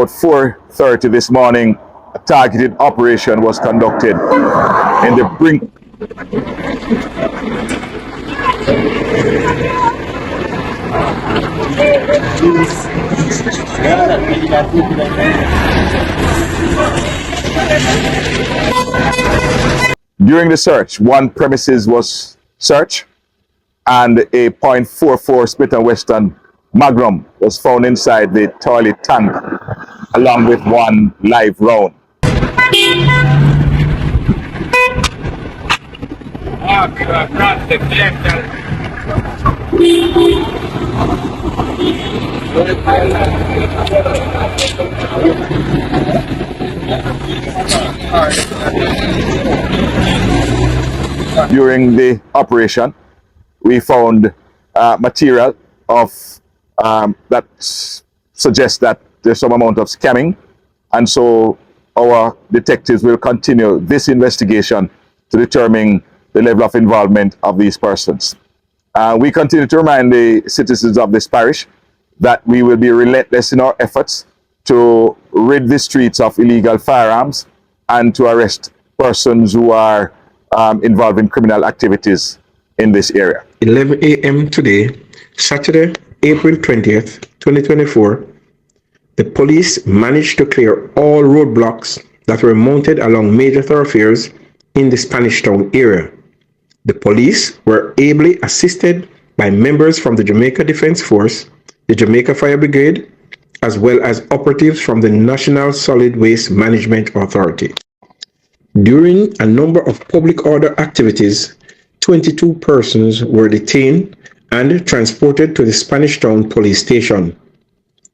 about 4:30 this morning, a targeted operation was conducted in the brink. During the search, one premises was searched and a .44 Smith & Wesson Magnum was found inside the toilet tank, along with one live round. During the operation, we found material of that suggests that there's some amount of scamming, and so our detectives will continue this investigation to determine the level of involvement of these persons. We continue to remind the citizens of this parish that we will be relentless in our efforts to rid the streets of illegal firearms and to arrest persons who are involved in criminal activities in this area. 11 a.m. today, Saturday, April 20th, 2024, the police managed to clear all roadblocks that were mounted along major thoroughfares in the Spanish Town area. The police were ably assisted by members from the Jamaica Defense Force, the Jamaica Fire Brigade, as well as operatives from the National Solid Waste Management Authority. During a number of public order activities, 22 persons were detained and transported to the Spanish Town police station.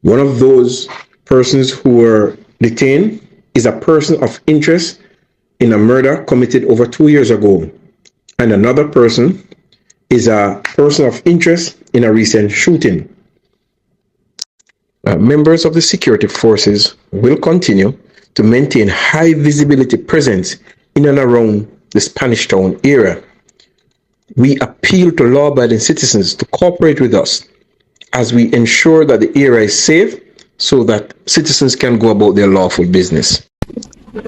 One of those persons who were detained is a person of interest in a murder committed over 2 years ago, and another person is a person of interest in a recent shooting. Members of the security forces will continue to maintain high visibility presence in and around the Spanish Town area. We appeal to law-abiding citizens to cooperate with us as we ensure that the area is safe so that citizens can go about their lawful business. The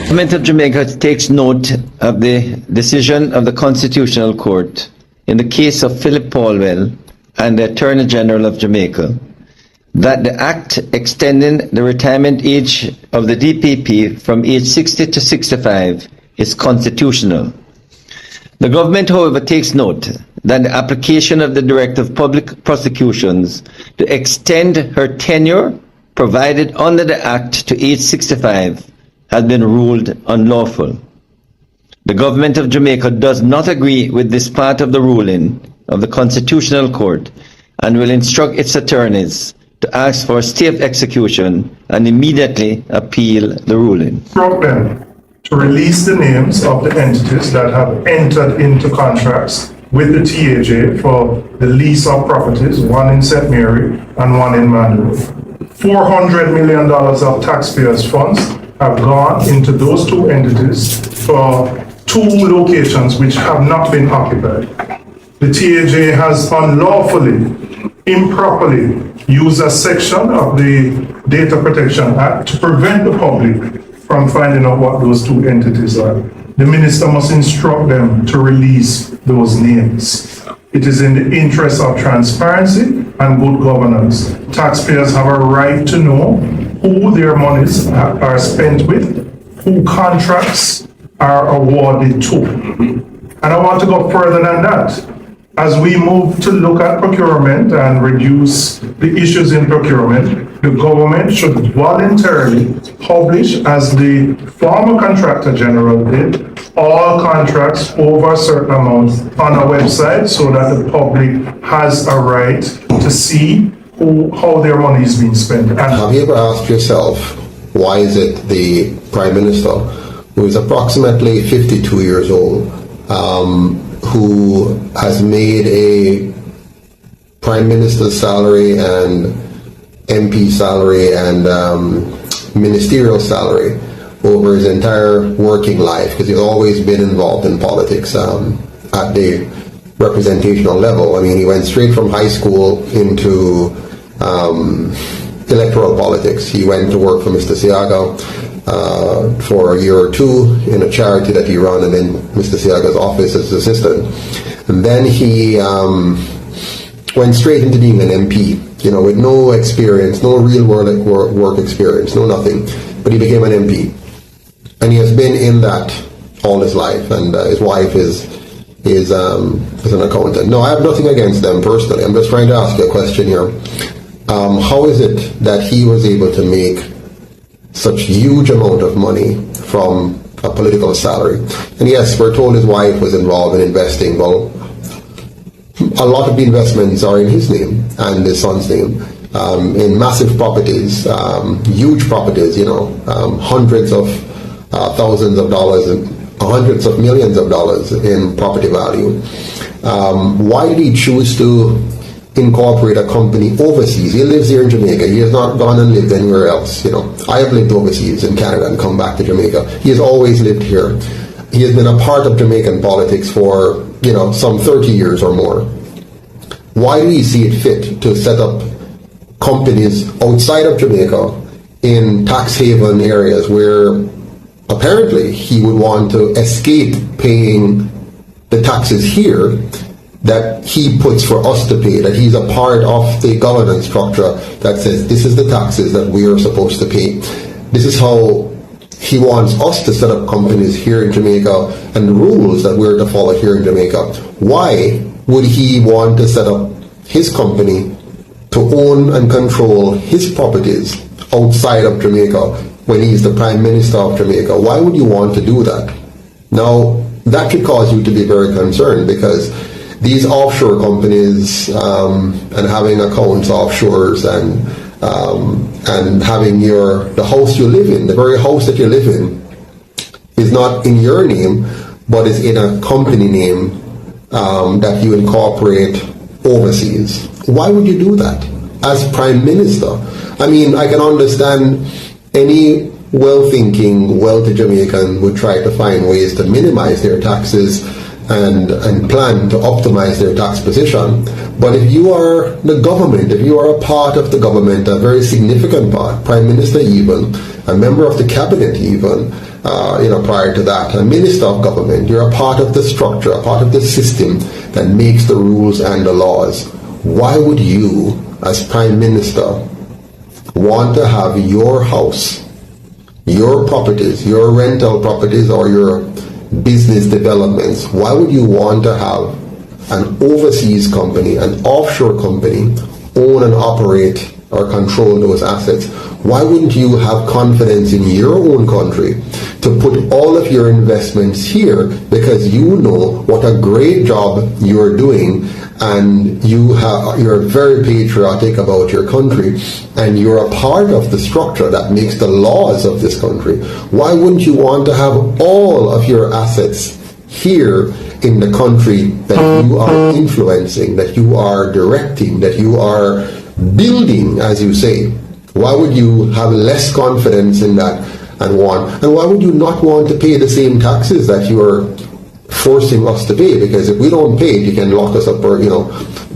Government of Jamaica takes note of the decision of the Constitutional Court in the case of Philip Paulwell and the Attorney General of Jamaica that the Act extending the retirement age of the DPP from age 60 to 65 is constitutional. The government, however, takes note that the application of the Director of Public Prosecutions to extend her tenure provided under the Act to age 65 has been ruled unlawful. The Government of Jamaica does not agree with this part of the ruling of the Constitutional Court and will instruct its attorneys to ask for a stay of execution and immediately appeal the ruling. Instruct them to release the names of the entities that have entered into contracts with the TAJ for the lease of properties, one in St. Mary and one in Mandeville. $400 million of taxpayers' funds have gone into those two entities for two locations which have not been occupied. The TAJ has unlawfully, improperly used a section of the Data Protection Act to prevent the public from finding out what those two entities are. The minister must instruct them to release those names. It is in the interest of transparency and good governance. Taxpayers have a right to know who their monies are spent with, who contracts are awarded to. And I want to go further than that. As we move to look at procurement and reduce the issues in procurement, the government should voluntarily publish, as the former contractor general did, all contracts over a certain amount on a website so that the public has a right to see how their money is being spent. And have you ever asked yourself, why is it the Prime Minister, who is approximately 52 years old, who has made a Prime Minister's salary and MP salary and ministerial salary over his entire working life, because he's always been involved in politics at the representational level. I mean, he went straight from high school into electoral politics. He went to work for Mr. Siaga for a year or two in a charity that he ran, and then Mr. Siaga's office as assistant. And then he went straight into being an MP, with no experience, no real work experience, no nothing. But he became an MP. And he has been in that all his life, and his wife is an accountant. No, I have nothing against them personally. I'm just trying to ask you a question here. How is it that he was able to make such huge amount of money from a political salary? And yes, we're told his wife was involved in investing. Well, a lot of the investments are in his name and his son's name, in massive properties, huge properties, hundreds of thousands of dollars and hundreds of millions of dollars in property value. Why did he choose to incorporate a company overseas? He lives here in Jamaica. He has not gone and lived anywhere else. I have lived overseas in Canada and come back to Jamaica. He has always lived here. He has been a part of Jamaican politics for, some 30 years or more. Why do you see it fit to set up companies outside of Jamaica in tax haven areas where apparently he would want to escape paying the taxes here that he puts for us to pay, that he's a part of the governance structure that says this is the taxes that we are supposed to pay. This is how he wants us to set up companies here in Jamaica and the rules that we're to follow here in Jamaica. Why would he want to set up his company to own and control his properties outside of Jamaica when he's the Prime Minister of Jamaica? Why would you want to do that? Now, that should cause you to be very concerned, because these offshore companies and having accounts offshores and having the house you live in, the very house that you live in, is not in your name, but is in a company name that you incorporate overseas. Why would you do that as Prime Minister? I mean, I can understand any well-thinking, wealthy Jamaican would try to find ways to minimize their taxes and plan to optimize their tax position. But if you are the government, if you are a part of the government, a very significant part, Prime Minister even, a member of the cabinet even, prior to that, a minister of government, you're a part of the structure, a part of the system that makes the rules and the laws. Why would you, as Prime Minister, want to have your house, your properties, your rental properties, or your business developments, why would you want to have an overseas company, an offshore company, own and operate or control those assets? Why wouldn't you have confidence in your own country to put all of your investments here, because you know what a great job you're doing, and you're very patriotic about your country, and you're a part of the structure that makes the laws of this country? Why wouldn't you want to have all of your assets here in the country that you are influencing, that you are directing, that you are building, as you say? Why would you have less confidence in that and why would you not want to pay the same taxes that you are forcing us to pay? Because if we don't pay it, you can lock us up or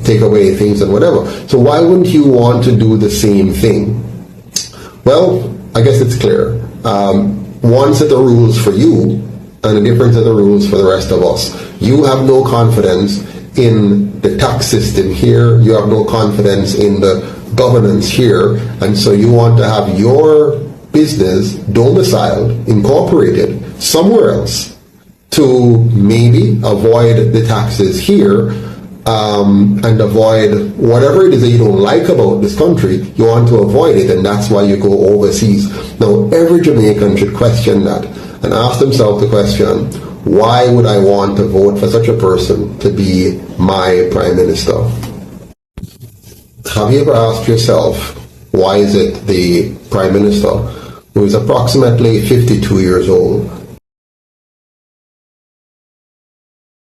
take away things and whatever. So why wouldn't you want to do the same thing? Well, I guess it's clear. One set of rules for you and a different set of rules for the rest of us. You have no confidence in the tax system here. You have no confidence in the governance here, and so you want to have your business domiciled, incorporated somewhere else to maybe avoid the taxes here and avoid whatever it is that you don't like about this country. You want to avoid it, and that's why you go overseas. Now, every Jamaican should question that and ask themselves the question, why would I want to vote for such a person to be my Prime Minister? have you ever asked yourself, why is it the Prime Minister, who is approximately 52 years old,